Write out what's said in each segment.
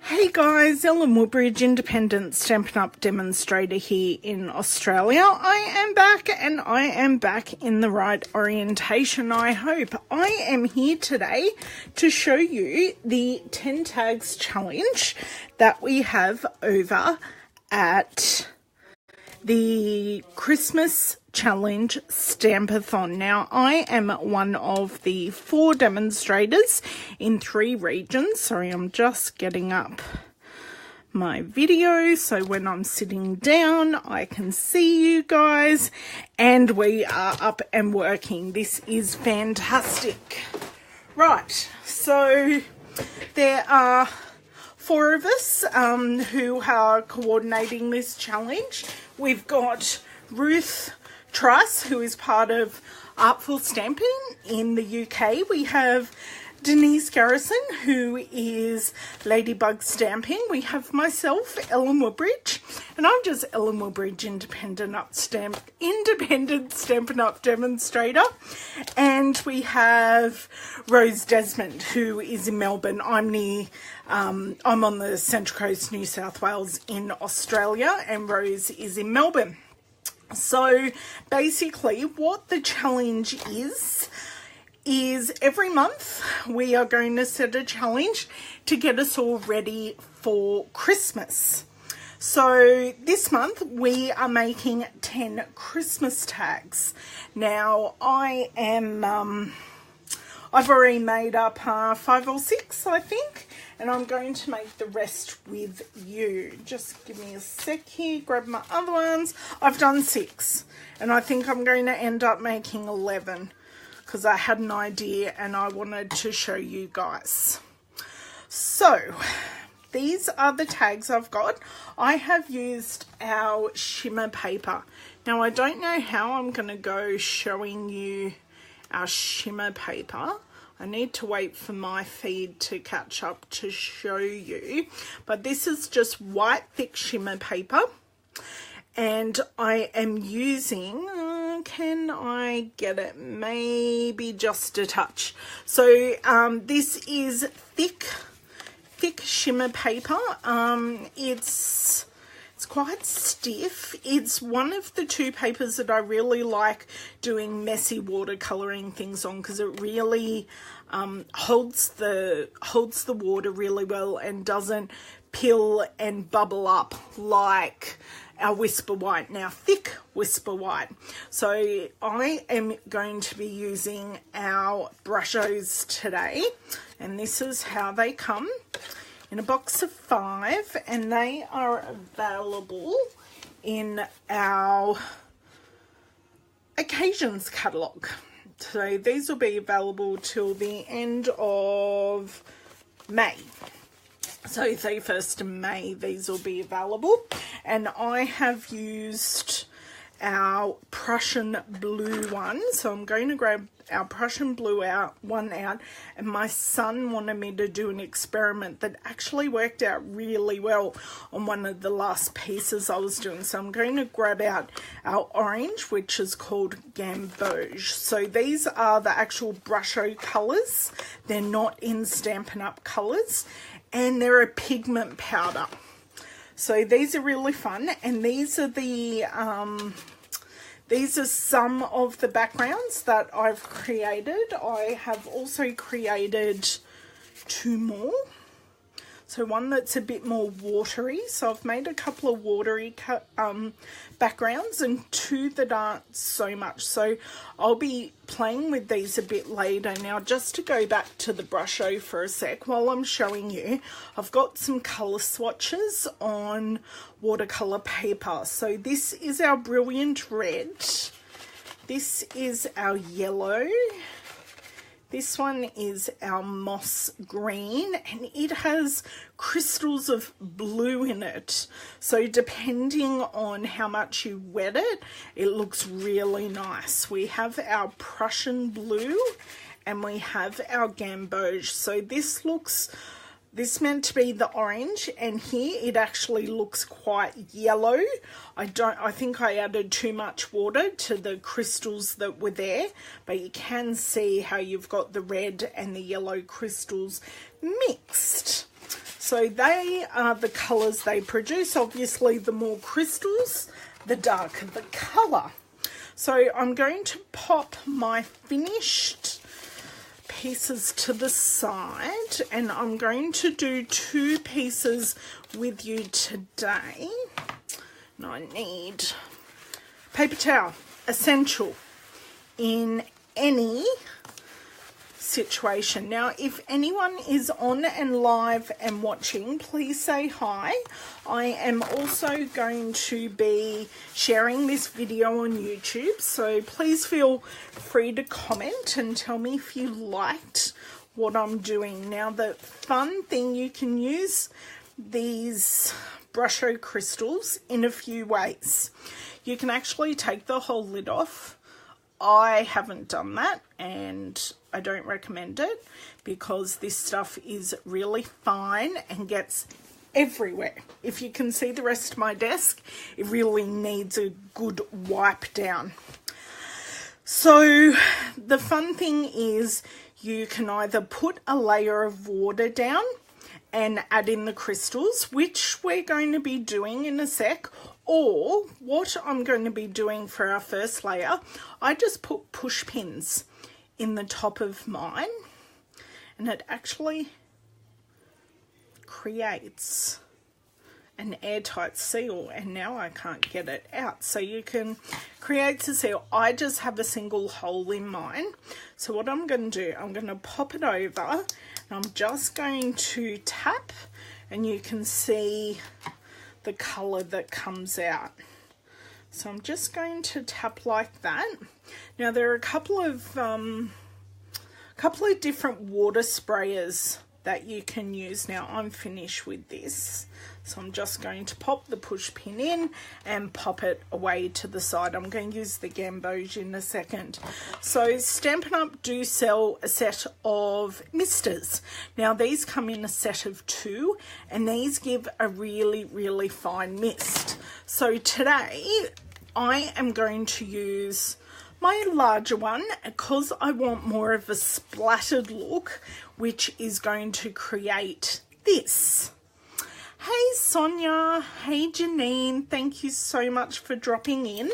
Hey guys, Ellen Woodbridge, independent Stampin' Up! Demonstrator here in Australia. I am back and I am back in the right orientation, I hope. I am here today to show you the 10 tags challenge that we have over at the Christmas Challenge Stampathon. Now, I am one of the 4 demonstrators in 3 regions. Sorry, I'm just getting up my video so when I'm sitting down I can see you guys, and we are up and working. This is fantastic. Right, so there are 4 of us who are coordinating this challenge. We've got Ruth Truss, who is part of Artful Stamping in the UK. We have Denise Garrison, who is Ladybug Stamping. We have myself, Ellen Woodbridge, and I'm just Ellen Woodbridge, independent Stampin' Up! Demonstrator. And we have Rose Desmond, who is in Melbourne. I'm on the Central Coast, New South Wales in Australia, and Rose is in Melbourne. So basically what the challenge is every month we are going to set a challenge to get us all ready for Christmas. So this month we are making 10 Christmas tags. Now I've already made up 5 or 6, I think, and I'm going to make the rest with you. Just give me a sec here, grab my other ones. I've done 6, and I think I'm going to end up making 11 because I had an idea and I wanted to show you guys. So these are the tags I've got. I have used our shimmer paper. Now I don't know how I'm going to go showing you our shimmer paper. I need to wait for my feed to catch up to show you, but this is just white thick shimmer paper, and I am using, can I get it, maybe just a touch. So this is thick shimmer paper. It's quite stiff. It's one of the 2 papers that I really like doing messy watercoloring things on, because it really holds the water really well and doesn't pill and bubble up like our Whisper White, now thick Whisper White. So I am going to be using our brushos today, and this is how they come in a box of 5, and they are available in our occasions catalogue. So these will be available till the end of May. So 31st of May these will be available, and I have used our Prussian blue one. So I'm going to grab our Prussian blue one out, and my son wanted me to do an experiment that actually worked out really well on one of the last pieces I was doing. So I'm going to grab out our orange, which is called Gamboge. So these are the actual brusho colours. They're not in Stampin' Up! Colours, and they're a pigment powder. So these are really fun, and these are some of the backgrounds that I've created. I have also created 2 more. So one that's a bit more watery. So I've made a couple of watery backgrounds, and 2 that aren't so much. So I'll be playing with these a bit later. Now, just to go back to the brusho for a sec while I'm showing you, I've got some colour swatches on watercolour paper. So this is our Brilliant Red. This is our yellow. This one is our Moss Green, and it has crystals of blue in it. So depending on how much you wet it, it looks really nice. We have our Prussian blue and we have our Gamboge. So this meant to be the orange, and here it actually looks quite yellow. I think I added too much water to the crystals that were there, but you can see how you've got the red and the yellow crystals mixed. So they are the colours they produce. Obviously, the more crystals, the darker the colour. So I'm going to pop my finished pieces to the side, and I'm going to do 2 pieces with you today. And I need paper towel, essential in any situation. Now, if anyone is on and live and watching, please say hi. I am also going to be sharing this video on YouTube, so please feel free to comment and tell me if you liked what I'm doing. Now, the fun thing, you can use these Brusho crystals in a few ways. You can actually take the whole lid off. I haven't done that, and I don't recommend it because this stuff is really fine and gets everywhere. If you can see the rest of my desk, it really needs a good wipe down. So the fun thing is you can either put a layer of water down and add in the crystals, which we're going to be doing in a sec, or what I'm going to be doing for our first layer, I just put push pins in the top of mine, and it actually creates an airtight seal, and now I can't get it out. So you can create a seal. I just have a single hole in mine. So what I'm going to do, I'm going to pop it over, and I'm just going to tap, and you can see the colour that comes out. So I'm just going to tap like that. Now there are a couple of different water sprayers that you can use. Now I'm finished with this, so I'm just going to pop the push pin in and pop it away to the side. I'm going to use the gamboge in a second. So Stampin' Up! Do sell a set of misters. Now these come in a set of 2, and these give a really, really fine mist. So today I am going to use my larger one because I want more of a splattered look, which is going to create this. Hey Sonia, hey Janine, thank you so much for dropping in.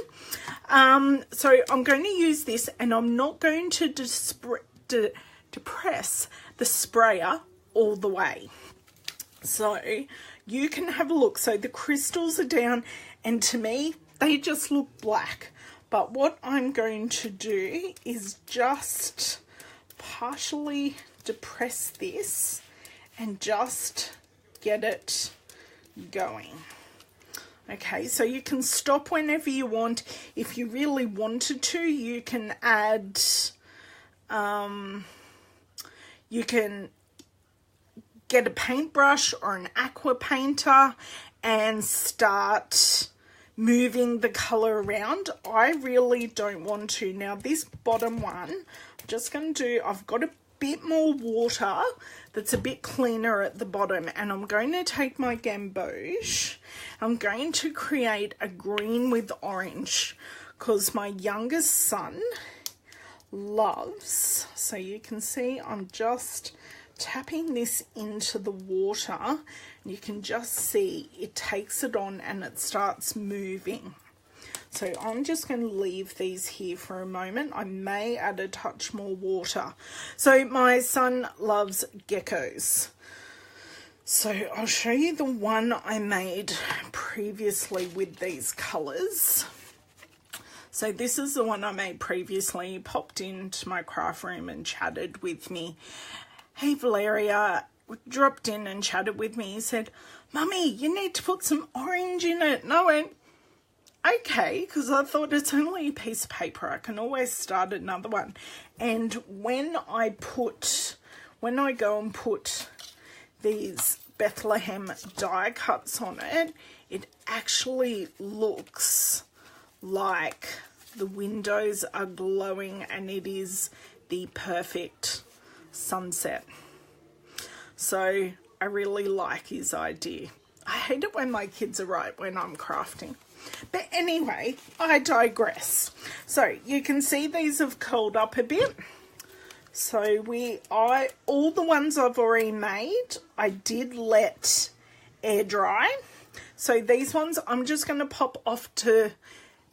So I'm going to use this, and I'm not going to depress the sprayer all the way. So you can have a look. So the crystals are down, and to me they just look black. But what I'm going to do is just partially depress this and just get it going. Okay, so you can stop whenever you want. If you really wanted to, you can add, you can get a paintbrush or an aqua painter and start moving the color around. I really don't want to. Now this bottom one, I'm just going to do, I've got a bit more water that's a bit cleaner at the bottom, and I'm going to take my gamboge. I'm going to create a green with orange because my youngest son loves, so you can see I'm just tapping this into the water, and you can just see it takes it on and it starts moving. So I'm just going to leave these here for a moment. I may add a touch more water. So my son loves geckos. So I'll show you the one I made previously with these colours. So this is the one I made previously. He popped into my craft room and chatted with me. Hey Valeria, dropped in and chatted with me. He said, Mummy, you need to put some orange in it. And I went, okay, because I thought it's only a piece of paper. I can always start another one. And when I go and put these Bethlehem die cuts on it, it actually looks like the windows are glowing, and it is the perfect sunset. So I really like his idea. I hate it when my kids are right when I'm crafting. But anyway, I digress. So you can see these have curled up a bit. So all the ones I've already made, I did let air dry. So these ones I'm just going to pop off to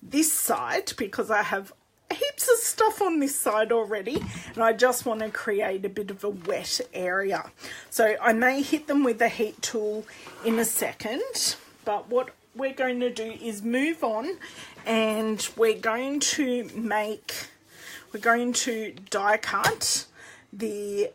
this side because I have heaps of stuff on this side already, and I just want to create a bit of a wet area. So I may hit them with the heat tool in a second, but what we're going to do is move on, and we're going to die cut the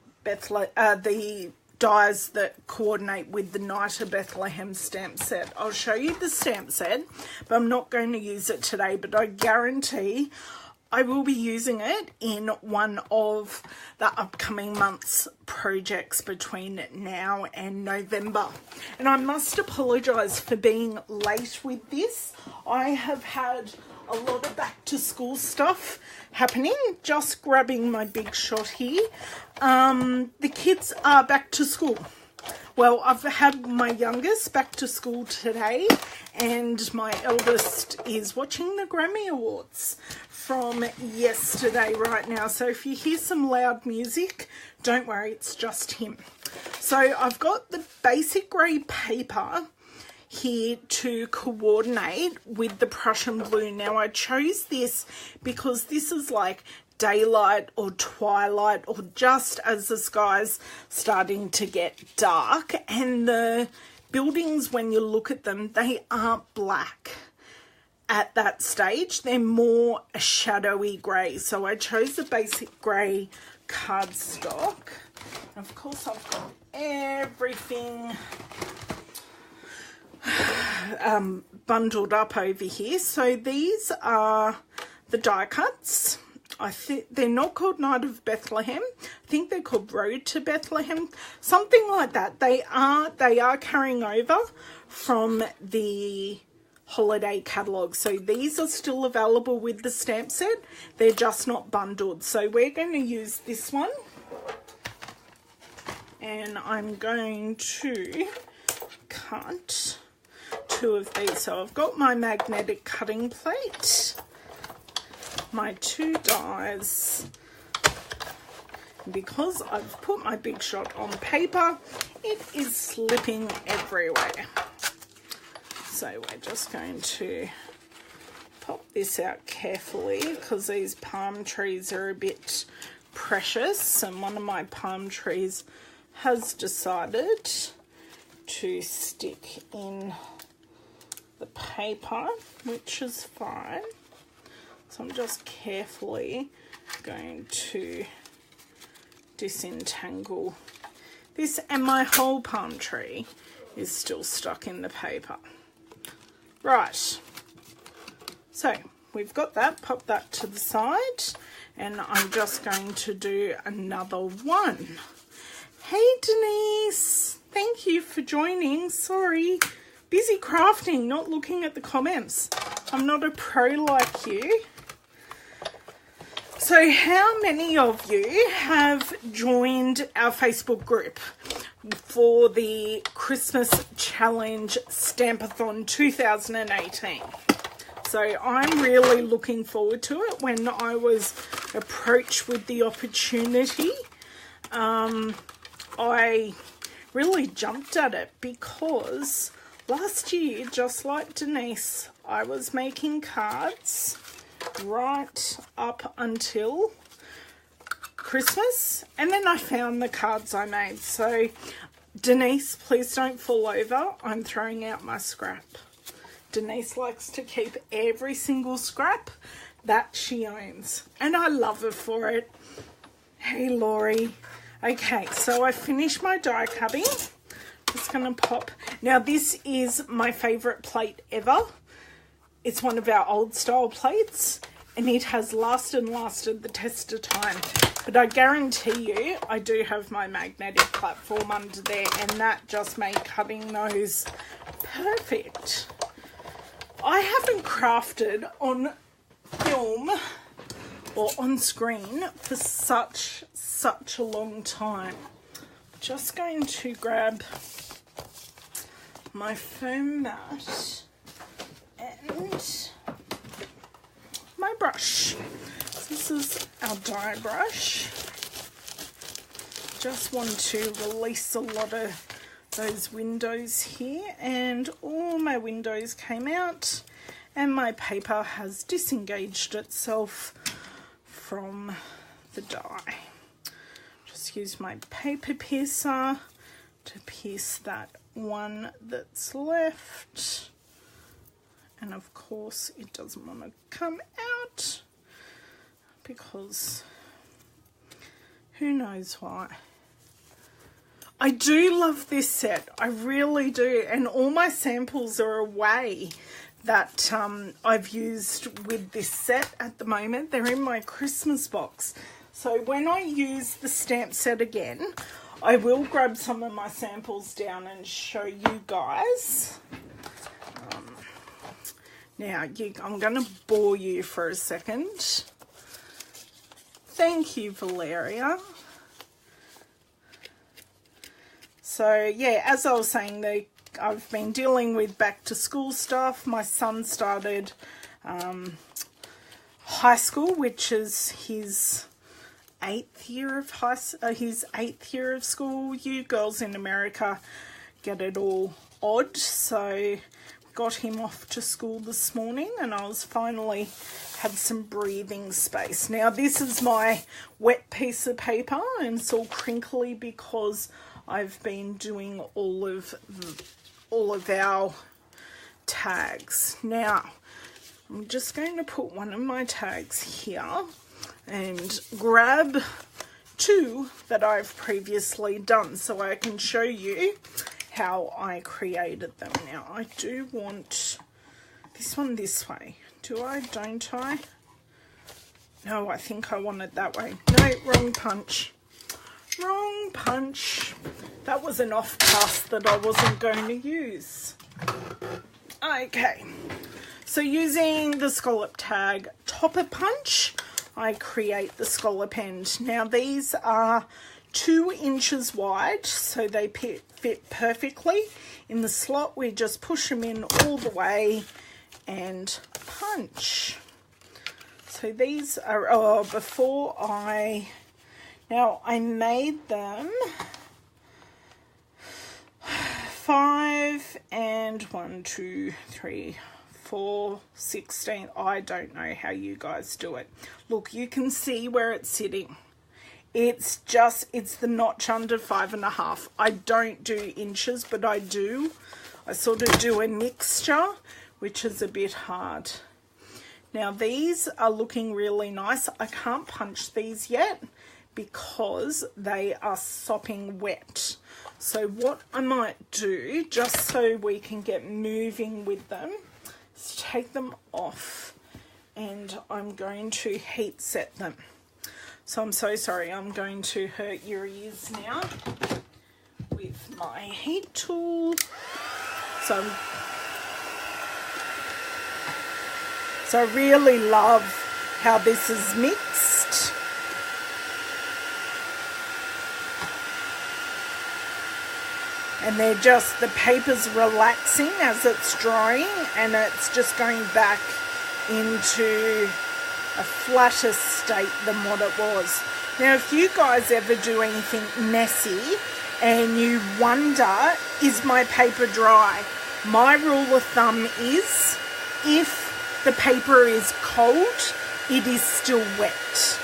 dies that coordinate with the Night of Bethlehem stamp set. I'll show you the stamp set, but I'm not going to use it today, but I guarantee I will be using it in one of the upcoming month's projects between now and November. And I must apologise for being late with this. I have had a lot of back to school stuff happening. Just grabbing my big shot here. The kids are back to school. Well, I've had my youngest back to school today, and my eldest is watching the Grammy Awards from yesterday right now. So if you hear some loud music, don't worry, it's just him. So I've got the basic grey paper here to coordinate with the Prussian blue. Now I chose this because this is like daylight or twilight, or just as the sky's starting to get dark, and the buildings, when you look at them, they aren't black at that stage. They're more a shadowy grey. So I chose the basic grey cardstock. Of course, I've got everything bundled up over here. So these are the die cuts. I think they're not called Night of Bethlehem. I think they're called Road to Bethlehem, something like that. They are carrying over from the holiday catalogue. So these are still available with the stamp set. They're just not bundled. So we're going to use this one, and I'm going to cut two of these. So I've got my magnetic cutting plate, my two dies. Because I've put my big shot on paper, it is slipping everywhere. So we're just going to pop this out carefully because these palm trees are a bit precious, and one of my palm trees has decided to stick in the paper, which is fine. So I'm just carefully going to disentangle this, and my whole palm tree is still stuck in the paper. Right, so we've got that, pop that to the side, and I'm just going to do another one. Hey Denise, thank you for joining. Sorry, busy crafting, not looking at the comments. I'm not a pro like you. So how many of you have joined our Facebook group for the Christmas Challenge Stampathon 2018? So I'm really looking forward to it. When I was approached with the opportunity, I really jumped at it because last year, just like Denise, I was making cards right up until Christmas, and then I found the cards I made. So Denise, please don't fall over. I'm throwing out my scrap. Denise likes to keep every single scrap that she owns, and I love her for it. Hey Laurie. Okay, so I finished my die cutting. Just gonna pop. Now this is my favorite plate ever. It's one of our old style plates, and it has lasted the test of time. But I guarantee you, I do have my magnetic platform under there, and that just made cutting those perfect. I haven't crafted on film or on screen for such a long time. Just going to grab my foam mat and my brush. So this is our die brush. just want to release a lot of those windows here, and all my windows came out and my paper has disengaged itself from the die. Just use my paper piercer to pierce that one that's left, and of course it doesn't want to come out because who knows why. I do love this set, I really do, and all my samples are away that I've used with this set at the moment. They're in my Christmas box. So when I use the stamp set again, I will grab some of my samples down and show you guys. Now, I'm going to bore you for a second. Thank you, Valeria. So, yeah, as I was saying, I've been dealing with back to school stuff. My son started high school, which is his 8th year of school. You girls in America get it all odd. So got him off to school this morning, and I was finally had some breathing space. Now this is my wet piece of paper, and it's all crinkly because I've been doing all of our tags. Now I'm just going to put one of my tags here and grab two that I've previously done so I can show you how I created them. Now I do want this one this way. Do I? Don't I? No, I think I want it that way. No, wrong punch. Wrong punch. That was an off cast that I wasn't going to use. Okay, so using the scallop tag topper punch, I create the scallop end. Now these are 2 inches wide, so they fit perfectly in the slot. We just push them in all the way and punch. So these are now I made them 5 and 1, 2, 3, 4, 16. I don't know how you guys do it. Look, you can see where it's sitting. It's the notch under 5.5. I don't do inches, but I sort of do a mixture, which is a bit hard. Now these are looking really nice. I can't punch these yet because they are sopping wet. So what I might do, just so we can get moving with them, is take them off, and I'm going to heat set them. So I'm so sorry, I'm going to hurt your ears now with my heat tool. So I really love how this is mixed. And the paper's relaxing as it's drying, and it's just going back into a flatter state than what it was. Now, if you guys ever do anything messy and you wonder, is my paper dry? My rule of thumb is, if the paper is cold, it is still wet.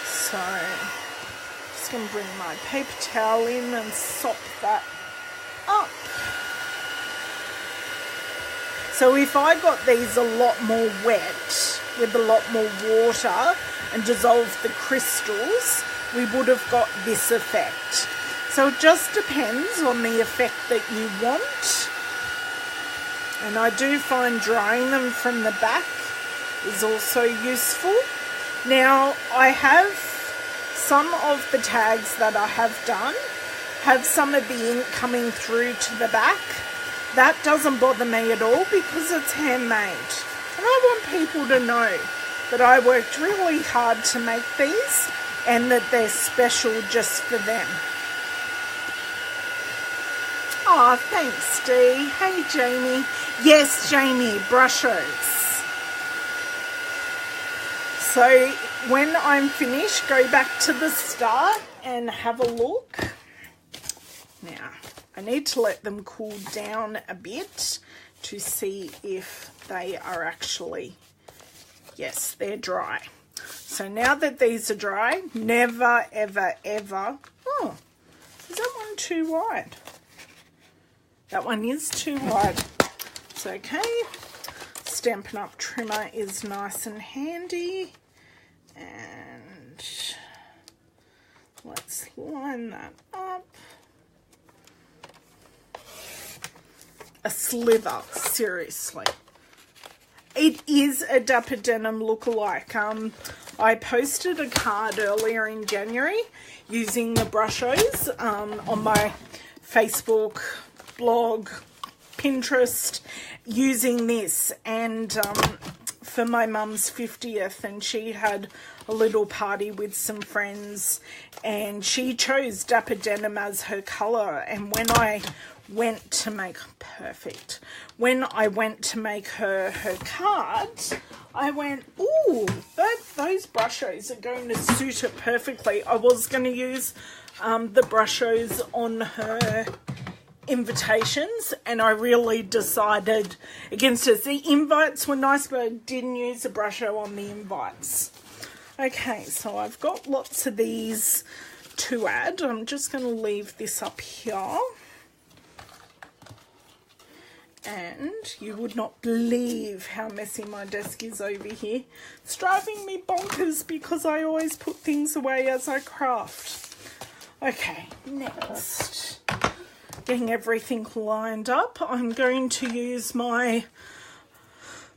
So just going to bring my paper towel in and sop that up. So if I got these a lot more wet with a lot more water and dissolved the crystals, we would have got this effect. So it just depends on the effect that you want. And I do find drying them from the back is also useful. Now I have some of the tags that I have done have some of the ink coming through to the back. That doesn't bother me at all because it's handmade. And I want people to know that I worked really hard to make these and that they're special just for them. Oh, thanks, Dee. Hey, Jamie. Yes, Jamie, brushers. So when I'm finished, go back to the start and have a look. Now, I need to let them cool down a bit to see if they are actually, yes, they're dry. So now that these are dry, never, ever, ever, oh, is that one too wide? That one is too wide. It's okay. Stampin' Up! Trimmer is nice and handy. And let's line that up. A slither, seriously. It is a Dapper Denim lookalike. I posted a card earlier in January using the brushos on my Facebook, blog, Pinterest, using this, and for my mum's 50th, and she had a little party with some friends, and she chose Dapper Denim as her colour. And when I went to make when I went to make her card, I went, ooh, those brushos are going to suit it perfectly. I was going to use the brushos on her invitations, and I really decided against it. The invites were nice, but I didn't use the brusho on the invites. Okay, so I've got lots of these to add. I'm just going to leave this up here. And you would not believe how messy my desk is over here. It's driving me bonkers because I always put things away as I craft. Okay, next. Getting everything lined up, I'm going to use my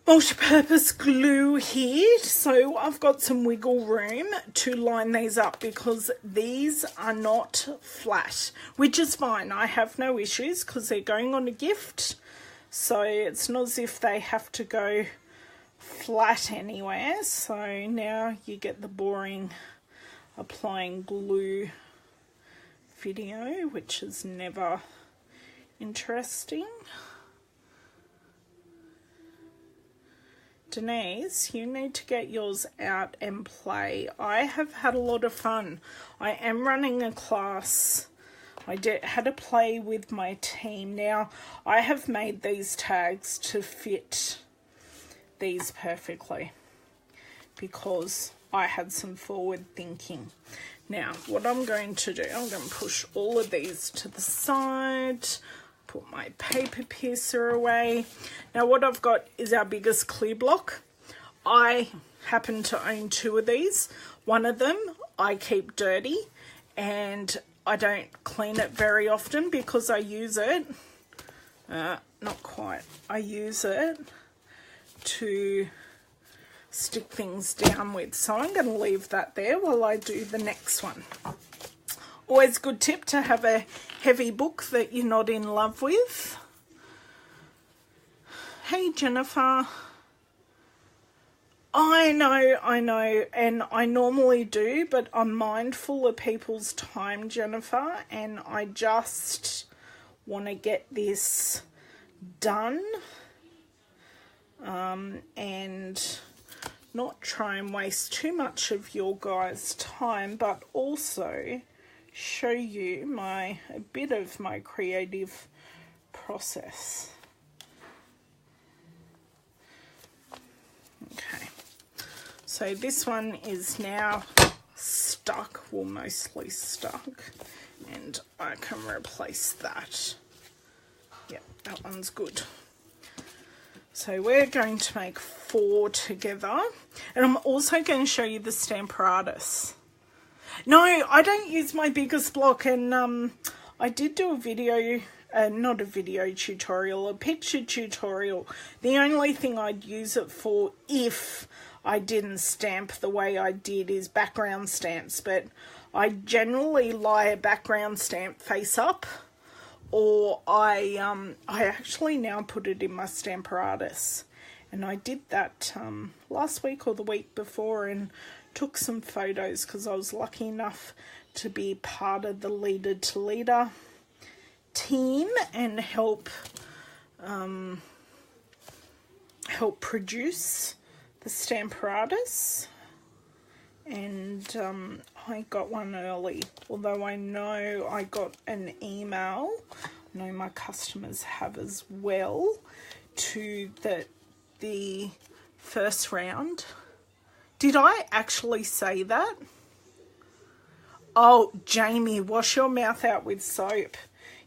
multi-purpose glue here. So I've got some wiggle room to line these up because these are not flat, which is fine. I have no issues because they're going on a gift. So it's not as if they have to go flat anywhere. So now you get the boring applying glue video, which is never interesting. Denise, you need to get yours out and play. I have had a lot of fun. I am running a class. I had a play with my team. Now, I have made these tags to fit these perfectly because I had some forward thinking. Now, what I'm going to do, I'm going to push all of these to the side, put my paper piercer away. Now, what I've got is our biggest clear block. I happen to own 2 of these. One of them I keep dirty, and I don't clean it very often because I use it, not quite, I use it to stick things down with. So I'm going to leave that there while I do the next one. Always a good tip to have a heavy book that you're not in love with. Hey Jennifer. I know, and I normally do, but I'm mindful of people's time, Jennifer, and I just want to get this done and not try and waste too much of your guys' time, but also show you a bit of my creative process. Okay. So this one is now stuck, well, mostly stuck, and I can replace that. Yep, that one's good. So we're going to make 4 together, and I'm also going to show you the Stampathon. No, I don't use my biggest block, and I did do a video, not a video tutorial, a picture tutorial. The only thing I'd use it for if I didn't stamp the way I did is background stamps, but I generally lie a background stamp face up, or I actually now put it in my Stampathon, and I did that last week or the week before and took some photos because I was lucky enough to be part of the Leader to Leader team and help produce the Stampathon. and I got one early, although I know I got an email, I know my customers have as well, to the first round. Did I actually say that? Oh, Jamie, wash your mouth out with soap.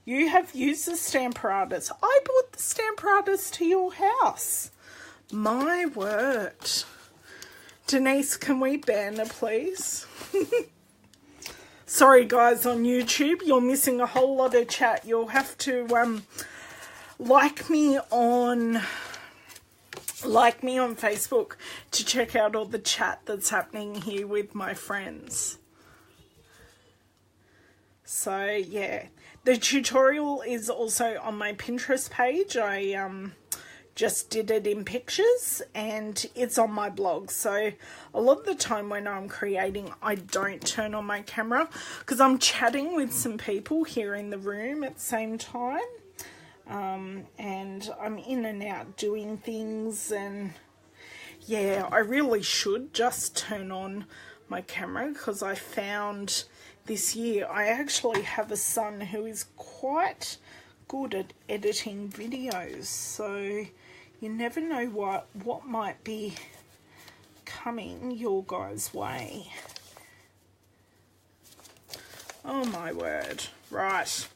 You have used the Stampathon. I brought the Stampathon to your house. My word. Denise, can we ban her, please? Sorry, guys, on YouTube, you're missing a whole lot of chat. You'll have to like me on Facebook to check out all the chat that's happening here with my friends. So, yeah. The tutorial is also on my Pinterest page. I just did it in pictures and it's on my blog. So a lot of the time when I'm creating, I don't turn on my camera because I'm chatting with some people here in the room at the same time. And I'm in and out doing things, and yeah, I really should just turn on my camera because I found this year I actually have a son who is quite good at editing videos, so you never know what might be coming your guys' way. Oh my word. Right.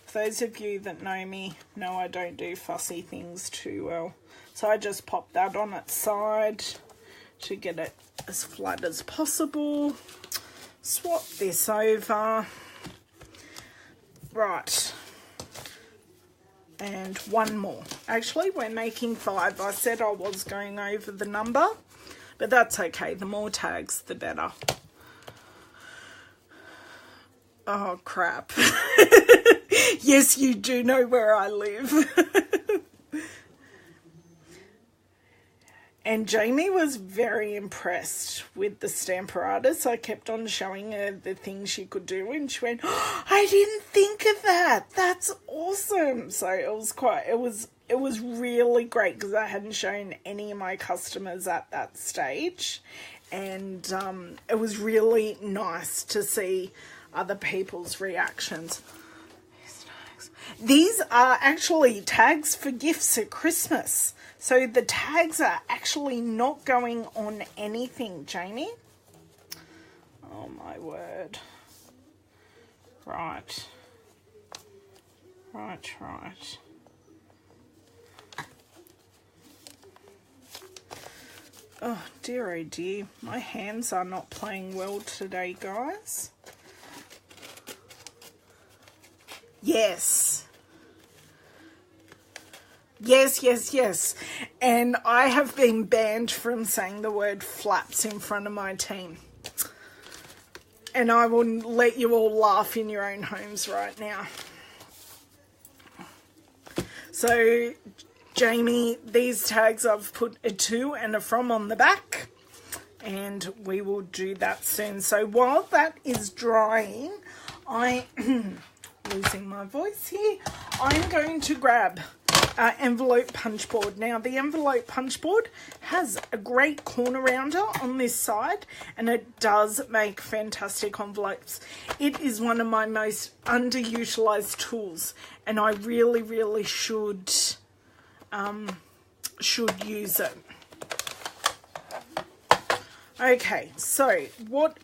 For those of you that know me, know I don't do fussy things too well. So I just pop that on its side to get it as flat as possible. Swap this over. Right. And one more. Actually, we're making 5. I said I was going over the number, but that's okay. The more tags, the better. Oh, crap. Yes, you do know where I live. And Jamie was very impressed with the Stampathon. I kept on showing her the things she could do, and she went, oh, I didn't think of that. That's awesome. So it was really great because I hadn't shown any of my customers at that stage. And it was really nice to see other people's reactions. These are actually tags for gifts at Christmas. So the tags are actually not going on anything, Jamie. Oh my word. Right. Right. Oh dear. My hands are not playing well today, guys. Yes. And I have been banned from saying the word flaps in front of my team. And I will let you all laugh in your own homes right now. So, Jamie, these tags I've put a to and a from on the back. And we will do that soon. So while that is drying, losing my voice here, I'm going to grab envelope punch board. Now the envelope punch board has a great corner rounder on this side, and it does make fantastic envelopes. It is one of my most underutilized tools, and I really should use it. Okay, so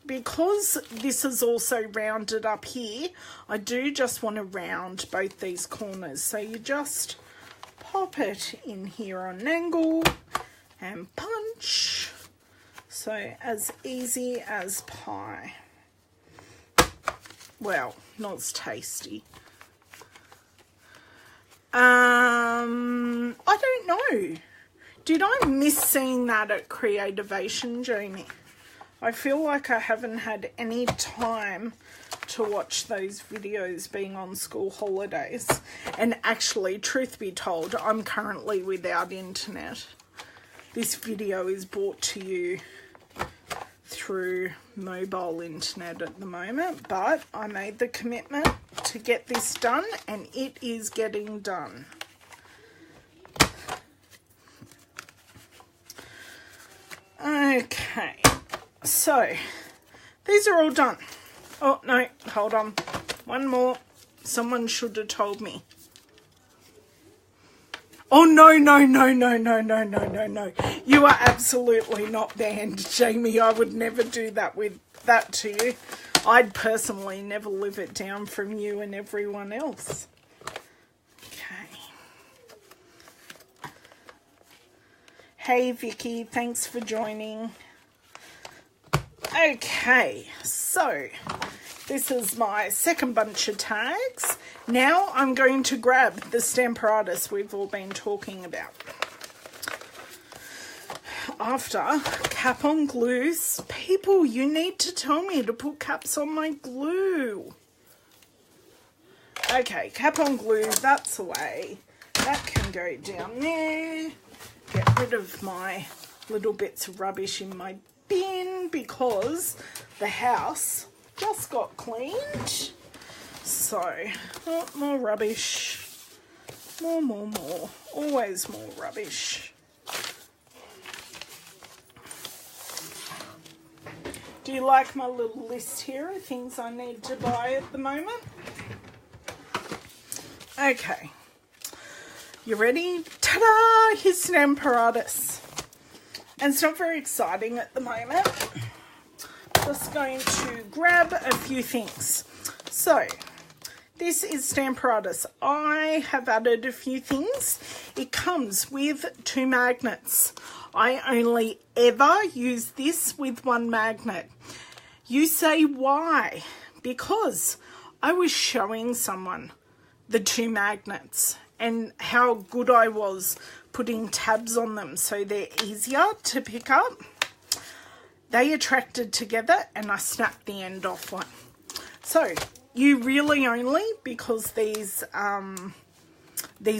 because this is also rounded up here, I do just want to round both these corners. So you just pop it in here on an angle and punch. So as easy as pie. Well, not as tasty. I don't know. Did I miss seeing that at Creativation, Jamie? I feel like I haven't had any time to watch those videos being on school holidays. And actually, truth be told, I'm currently without internet. This video is brought to you through mobile internet at the moment, but I made the commitment to get this done, and it is getting done. Okay, So these are all done. Oh, no, hold on. One more. Someone should have told me. Oh, no, no, no, no, no, no, no, no, no. You are absolutely not banned, Jamie. I would never do that with that to you. I'd personally never live it down from you and everyone else. Okay. Hey, Vicky, thanks for joining. Okay, so this is my second bunch of tags. Now I'm going to grab the Stampathon we've all been talking about. After cap on glues, people, you need to tell me to put caps on my glue. Okay, cap on glue, that's away. That can go down there. Get rid of my little bits of rubbish in my bin because the house just got cleaned. So, oh, more rubbish. More. Always more rubbish. Do you like my little list here of things I need to buy at the moment? Okay. You ready? Ta-da! Here's Stampathon. And it's not very exciting at the moment. Just going to grab a few things. So, this is Stampathon. I have added a few things. It comes with 2 magnets. I only ever use this with 1 magnet. You say why? Because I was showing someone the 2 magnets and how good I was putting tabs on them so they're easier to pick up. They attracted together and I snapped the end off one. So you really only, because these are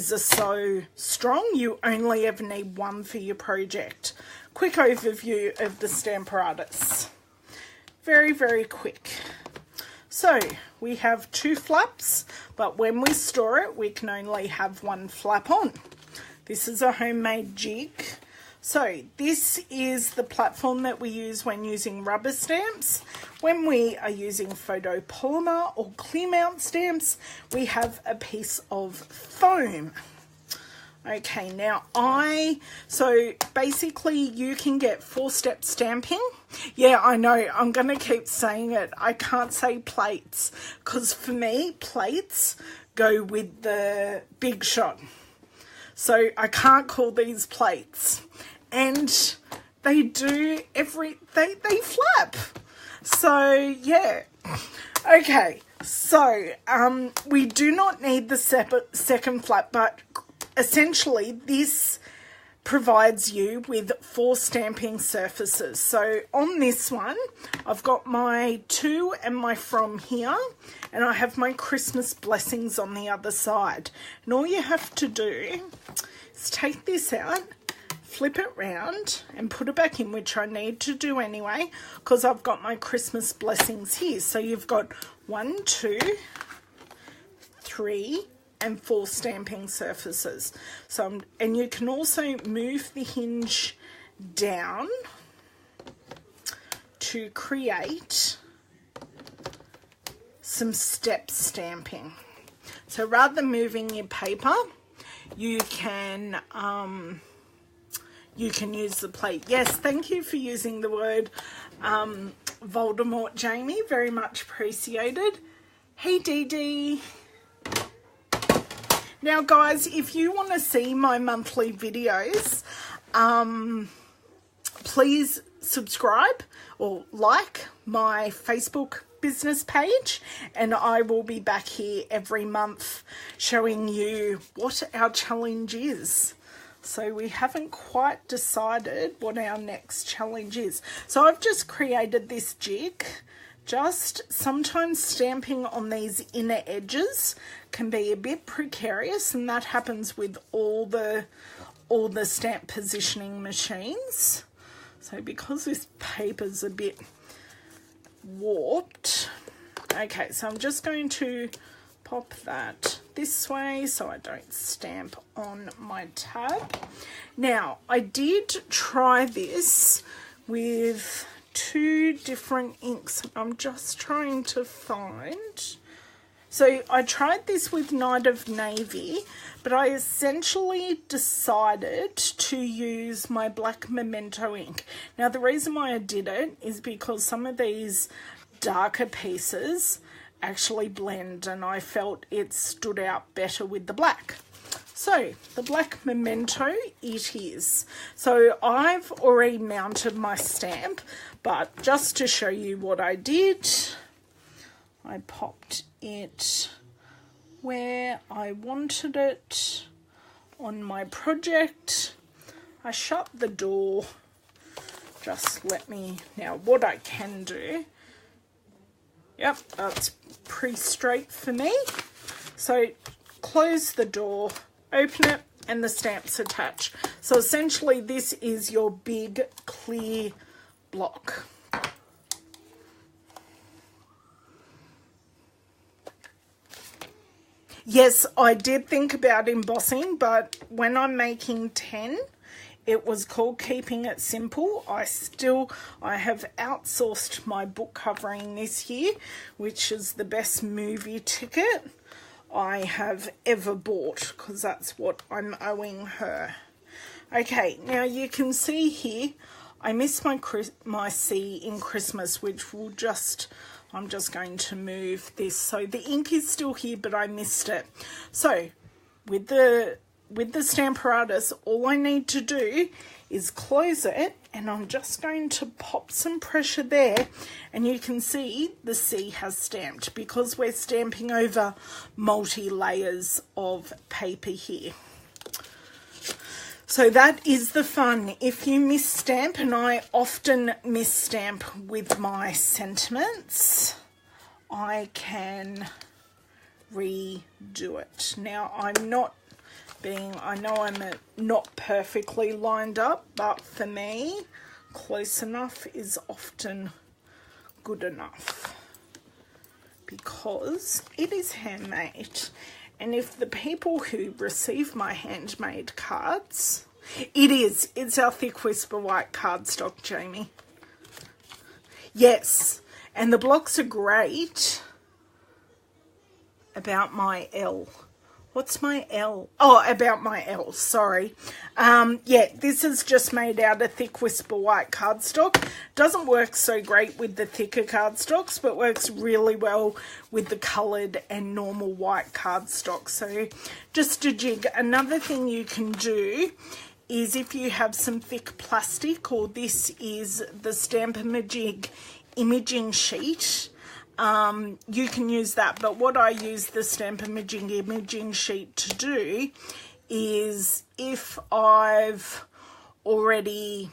so strong, you only ever need 1 for your project. Quick overview of the Stampathon. Very, very quick. So we have 2 flaps, but when we store it, we can only have 1 flap on. This is a homemade jig. So this is the platform that we use when using rubber stamps. When we are using photopolymer or clear mount stamps, we have a piece of foam. Okay, now so basically you can get 4-step stamping. Yeah, I know, I'm going to keep saying it. I can't say plates, because for me, plates go with the Big Shot. So I can't call these plates. And they do they flap. So, yeah. Okay, so we do not need the second flap, but essentially this provides you with 4 stamping surfaces. So on this one, I've got my to and my from here, and I have my Christmas blessings on the other side. And all you have to do is take this out, flip it round and put it back in, which I need to do anyway because I've got my Christmas blessings here. So you've got 1, 2, 3 and 4 stamping surfaces. So and you can also move the hinge down to create some step stamping. So rather than moving your paper, you can use the plate. Yes, thank you for using the word Voldemort, Jamie. Very much appreciated. Hey, Dee Dee. Now, guys, if you want to see my monthly videos, please subscribe or like my Facebook business page, and I will be back here every month showing you what our challenge is. So we haven't quite decided what our next challenge is. So I've just created this jig. Just sometimes stamping on these inner edges can be a bit precarious, and that happens with all the stamp positioning machines. So because this paper's a bit warped, okay, so I'm just going to pop that this way so I don't stamp on my tab. Now, I did try this with two different inks. I'm just trying to find. So I tried this with Night of Navy, but I essentially decided to use my black Memento ink. Now the reason why I did it is because some of these darker pieces actually blend, and I felt it stood out better with the black. So the black Memento it is. So I've already mounted my stamp, but just to show you what I did, I popped it where I wanted it on my project. I shut the door. Just let me, now what I can do, yep, that's pretty straight for me. So close the door, open it, and the stamp's attached. So essentially this is your big clear block. Yes, I did think about embossing, but when I'm making 10, it was called Keeping It Simple. I have outsourced my book covering this year, which is the best movie ticket I have ever bought, because that's what I'm owing her. Okay, now you can see here, I missed my C in Christmas, which will just... I'm just going to move this. So the ink is still here, but I missed it. So with the Stampathon, all I need to do is close it, and I'm just going to pop some pressure there, and you can see the C has stamped because we're stamping over multi-layers of paper here. So that is the fun. If you misstamp, and I often misstamp with my sentiments, I can redo it. Now, I know I'm not perfectly lined up, but for me, close enough is often good enough because it is handmade. And if the people who receive my handmade cards, it's our Thick Whisper White cardstock, Jamie. Yes, and the blocks are great. About my L. What's my L? Oh, about my L, sorry. Yeah, this is just made out of Thick Whisper White cardstock. Doesn't work so great with the thicker cardstocks, but works really well with the coloured and normal white cardstock. So just a jig. Another thing you can do is if you have some thick plastic, or this is the Stampathon imaging sheet, you can use that. But what I use the Stampathon imaging sheet to do is, if I've already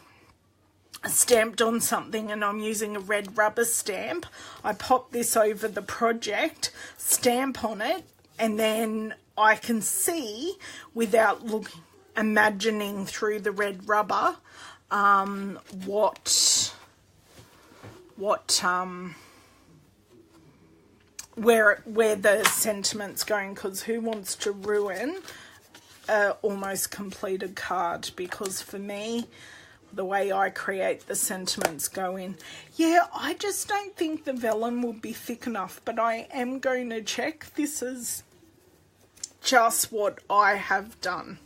stamped on something and I'm using a red rubber stamp, I pop this over the project, stamp on it, and then I can see without imagining through the red rubber where the sentiment's going, because who wants to ruin a almost completed card? Because for me, the way I create the sentiments go in. Yeah, I just don't think the vellum will be thick enough, but I am going to check. This is just what I have done.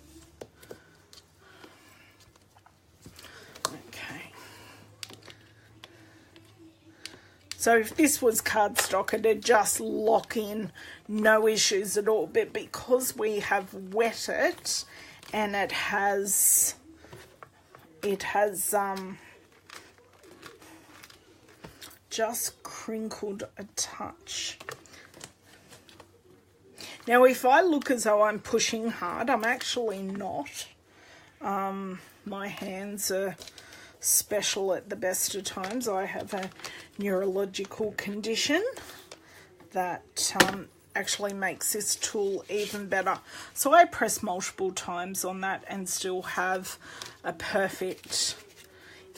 So if this was cardstock, it'd just lock in, no issues at all. But because we have wet it, and it has just crinkled a touch. Now, if I look as though I'm pushing hard, I'm actually not. My hands are special at the best of times. I have a neurological condition that actually makes this tool even better. So I press multiple times on that and still have a perfect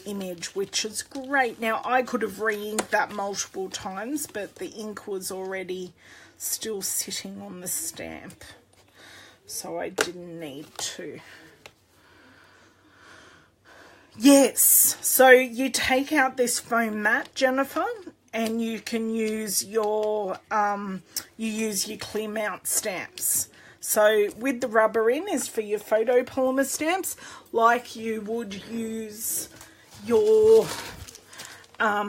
image, which is great. Now, I could have re-inked that multiple times, but the ink was already still sitting on the stamp, so I didn't need to. Yes, so you take out this foam mat, Jennifer, and you can use your clear mount stamps. So with the rubber in is for your photopolymer stamps, like you would use your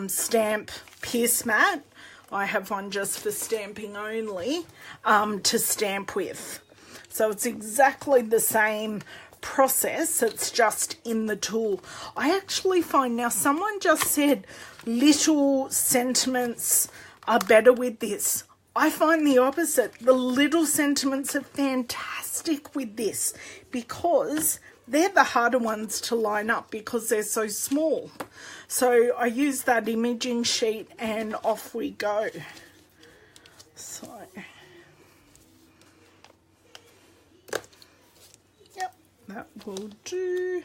stamp pierce mat. I have one just for stamping only, to stamp with. So it's exactly the same process, it's just in the tool. I actually find now, someone just said little sentiments are better with this. I find the opposite. The little sentiments are fantastic with this because they're the harder ones to line up because they're so small. So I use that imaging sheet and off we go. So, yep, that will do.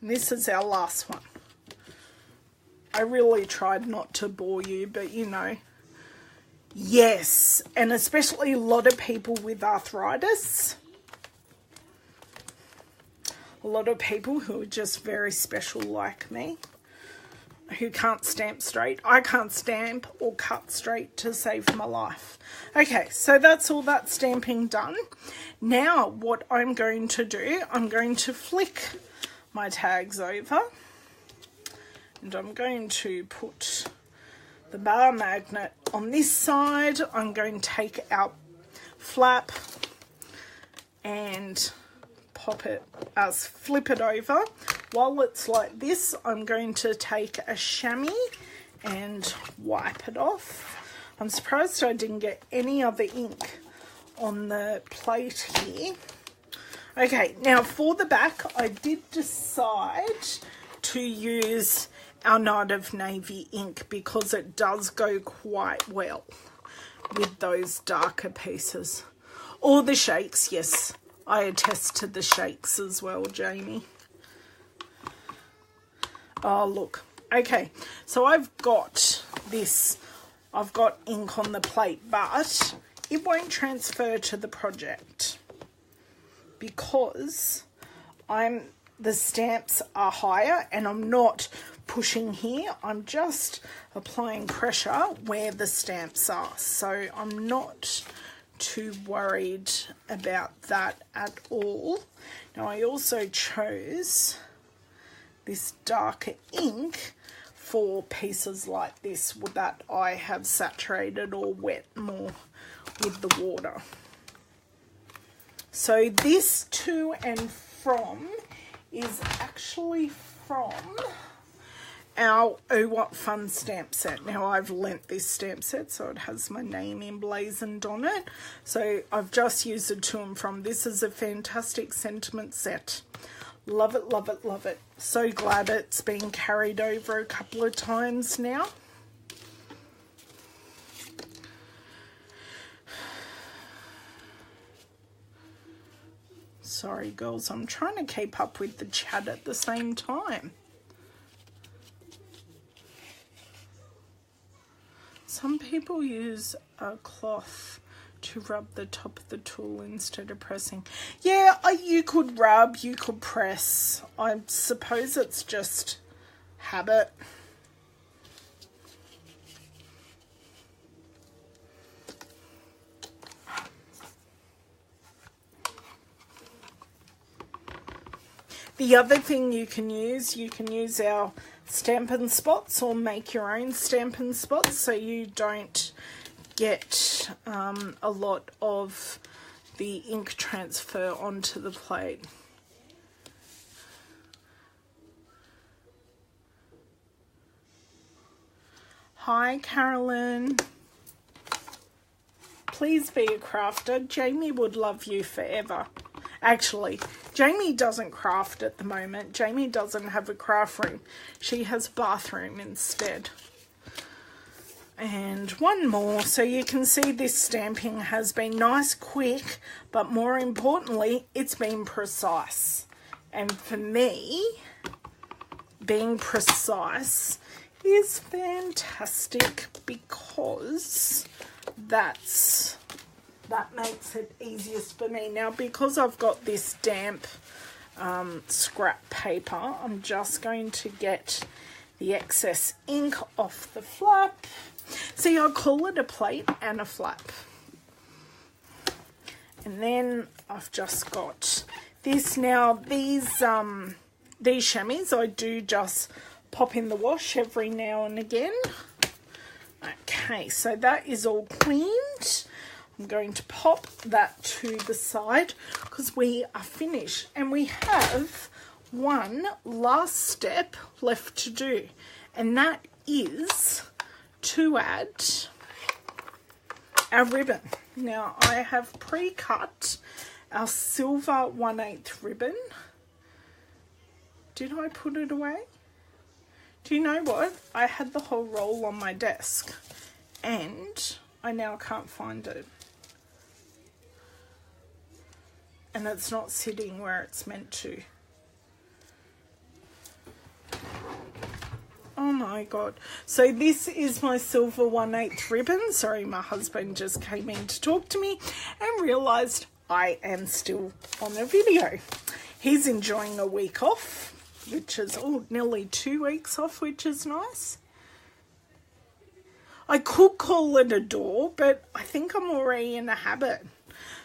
And this is our last one. I really tried not to bore you, but you know, yes, and especially a lot of people with arthritis. A lot of people who are just very special like me, who can't stamp straight. I can't stamp or cut straight to save my life. Okay, so that's all that stamping done. Now what I'm going to do, I'm going to flick my tags over and I'm going to put the bar magnet on this side. I'm going to take our flap and pop it, flip it over. While it's like this, I'm going to take a chamois and wipe it off. I'm surprised I didn't get any other ink on the plate here. Okay, now for the back, I did decide to use our Night of Navy ink because it does go quite well with those darker pieces. Or the shakes, yes. I attest to the shakes as well, Jamie. Oh, look. Okay, so I've got this. I've got ink on the plate, but it won't transfer to the project because the stamps are higher and I'm not pushing here. I'm just applying pressure where the stamps are. So I'm not too worried about that at all. Now I also chose this darker ink for pieces like this that I have saturated or wet more with the water. So this to and from is actually from our Oh What Fun stamp set. Now I've lent this stamp set so it has my name emblazoned on it. So I've just used it to and from. This is a fantastic sentiment set. Love it, love it, love it. So glad it's been carried over a couple of times now. Sorry girls, I'm trying to keep up with the chat at the same time. Some people use a cloth to rub the top of the tool instead of pressing. Yeah, you could rub, you could press. I suppose it's just habit. The other thing you can use our Stampin' Spots or make your own Stampin' Spots so you don't get a lot of the ink transfer onto the plate. Hi Carolyn. Please be a crafter. Jamie would love you forever. Actually, Jamie doesn't craft at the moment. Jamie doesn't have a craft room. She has a bathroom instead. And one more, so you can see this stamping has been nice, quick, but more importantly, it's been precise. And for me, being precise is fantastic because that's that makes it easiest for me. Now, because I've got this damp scrap paper, I'm just going to get the excess ink off the flap. See, I call it a plate and a flap. And then I've just got this. Now, these chamois I do just pop in the wash every now and again. Okay, so that is all cleaned. I'm going to pop that to the side because we are finished. And we have one last step left to do. And that is to add our ribbon. Now, I have pre-cut our silver 1/8 ribbon. Did I put it away? Do you know what? I had the whole roll on my desk and I now can't find it. And it's not sitting where it's meant to. Oh my God. So this is my silver 1/8 ribbon. Sorry, my husband just came in to talk to me and realised I am still on a video. He's enjoying a week off, which is nearly 2 weeks off, which is nice. I could call it a door, but I think I'm already in a habit.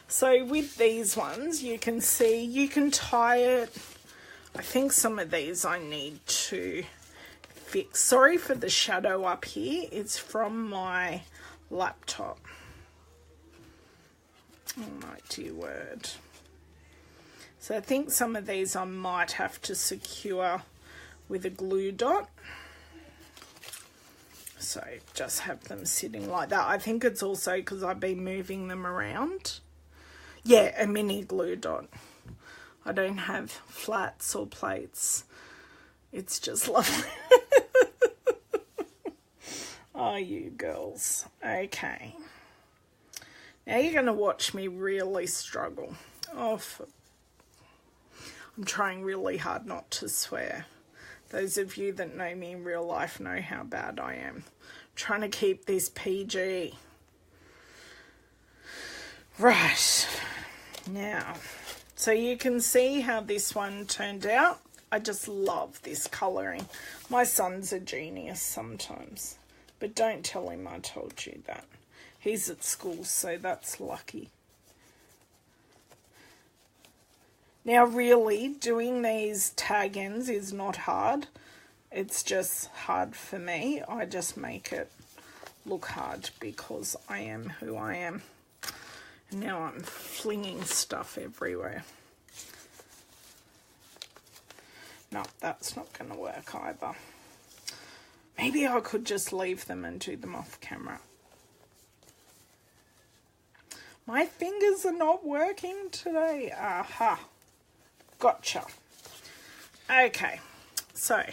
So with these ones, you can see, you can tie it. I think some of these I need to fix. Sorry for the shadow up here. It's from my laptop. Oh my dear word. So I think some of these I might have to secure with a glue dot. So just have them sitting like that. I think it's also because I've been moving them around. Yeah, a mini glue dot. I don't have flats or plates. It's just lovely. Oh, you girls. Okay. Now you're going to watch me really struggle. Oh, I'm trying really hard not to swear. Those of you that know me in real life know how bad I am. I'm trying to keep this PG. Right. Now, so you can see how this one turned out. I just love this colouring. My son's a genius sometimes. But don't tell him I told you that. He's at school, so that's lucky. Now, really, doing these tag ends is not hard. It's just hard for me. I just make it look hard because I am who I am. And now I'm flinging stuff everywhere. No, that's not going to work either. Maybe I could just leave them and do them off camera. My fingers are not working today. Aha. Gotcha. Okay. So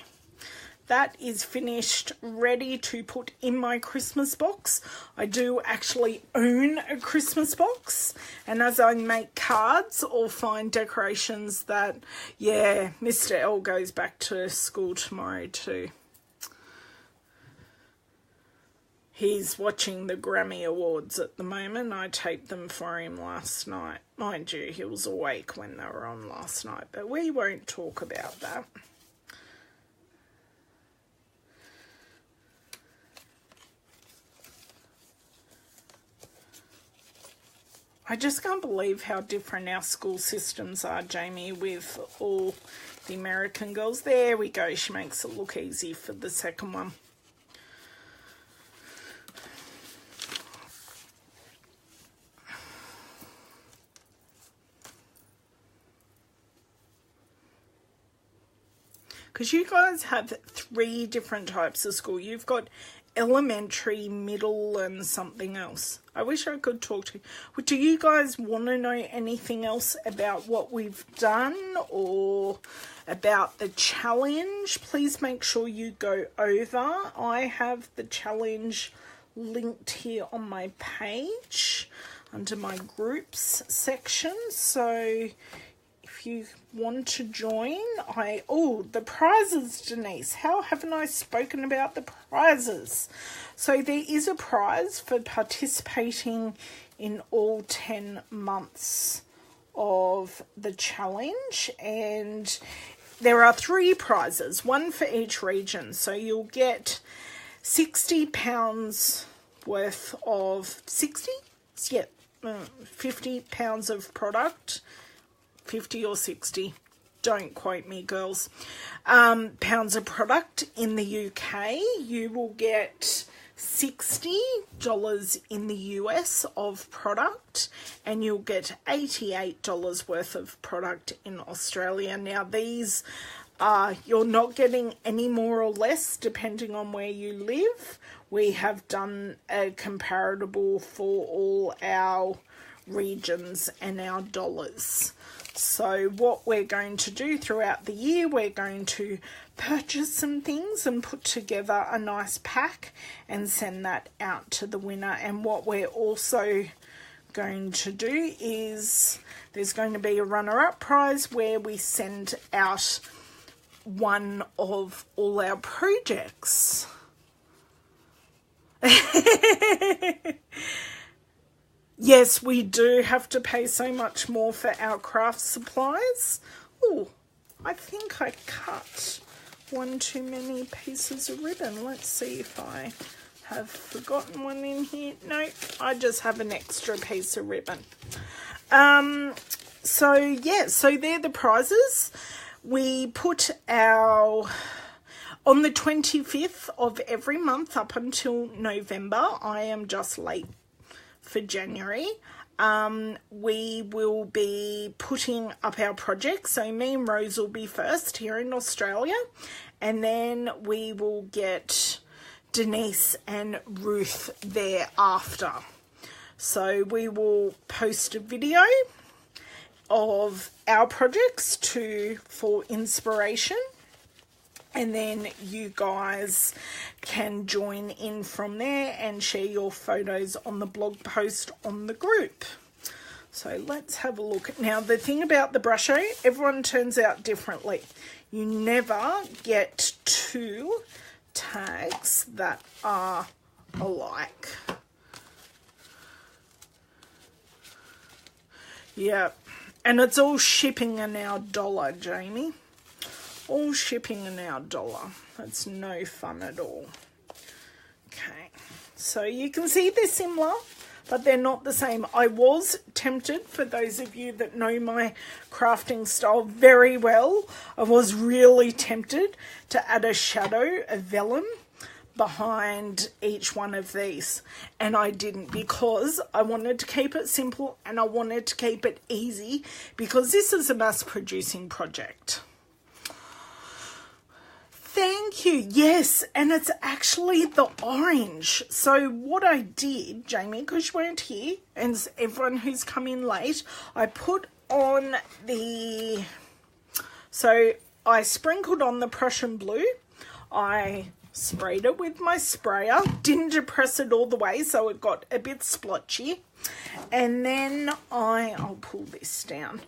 that is finished, ready to put in my Christmas box. I do actually own a Christmas box. And as I make cards or find decorations that, yeah, Mr. L goes back to school tomorrow too. He's watching the Grammy Awards at the moment. I taped them for him last night. Mind you, he was awake when they were on last night, but we won't talk about that. I just can't believe how different our school systems are, Jamie, with all the American girls. There we go. She makes it look easy for the second one. Because you guys have 3 different types of school. You've got elementary, middle, and something else. I wish I could talk to you. Do you guys want to know anything else about what we've done or about the challenge? Please make sure you go over. I have the challenge linked here on my page under my groups section. So if you want to join, the prizes, Denise. How haven't I spoken about the prizes? So there is a prize for participating in all 10 months of the challenge. And there are 3 prizes, one for each region. So you'll get £60 worth of 60? Yeah, 50 pounds of product, 50 or 60. Don't quote me, girls. Pounds of product in the UK. You will get $60 in the US of product, and you'll get $88 worth of product in Australia. Now, these are, you're not getting any more or less depending on where you live. We have done a comparable for all our regions and our dollars. So what we're going to do throughout the year, we're going to purchase some things and put together a nice pack and send that out to the winner. And what we're also going to do is there's going to be a runner-up prize where we send out one of all our projects. Yes, we do have to pay so much more for our craft supplies. Oh, I think I cut one too many pieces of ribbon. Let's see if I have forgotten one in here. No, I just have an extra piece of ribbon. So yeah, so they're the prizes. We put our, on the 25th of every month up until November, I am just late for January, we will be putting up our projects. So me and Rose will be first here in Australia, and then we will get Denise and Ruth thereafter. So we will post a video of our projects for inspiration, and then you guys can join in from there and share your photos on the blog post on the group. So let's have a look. Now, the thing about the brusho, everyone turns out differently. You never get 2 tags that are alike. Yep. And it's all shipping in our dollar, Jamie. All shipping in our dollar. That's no fun at all. Okay, so you can see they're similar, but they're not the same. I was tempted, for those of you that know my crafting style very well, I was really tempted to add a shadow, a vellum, behind each one of these, and I didn't, because I wanted to keep it simple and I wanted to keep it easy, because this is a mass producing project. Thank you. Yes, and it's actually the orange. So what I did, Jamie, because you weren't here, and everyone who's come in late, I put on the, so I sprinkled on the Prussian blue. I sprayed it with my sprayer, didn't depress it all the way, so it got a bit splotchy. And then I'll pull this down.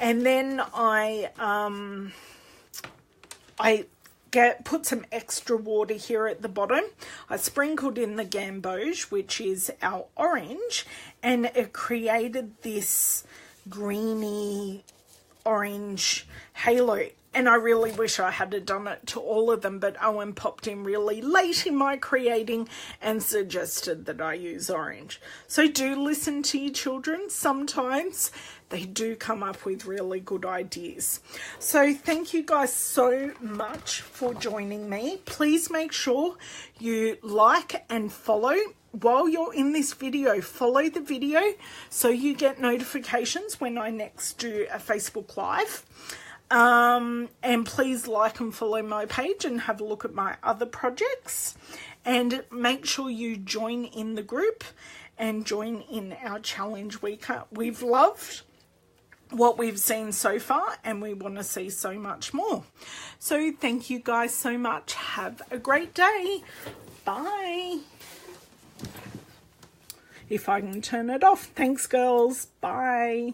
And then I put some extra water here at the bottom. I sprinkled in the gamboge, which is our orange, and it created this greeny orange halo. And I really wish I had done it to all of them, but Owen popped in really late in my creating and suggested that I use orange. So do listen to your children. Sometimes they do come up with really good ideas. So thank you guys so much for joining me. Please make sure you like and follow. While you're in this video, follow the video so you get notifications when I next do a Facebook Live. And please like and follow my page and have a look at my other projects, and make sure you join in the group and join in our challenge week. We've loved what we've seen so far, and we want to see so much more. So thank you guys so much. Have a great day. Bye. If I can turn it off. Thanks, girls. Bye.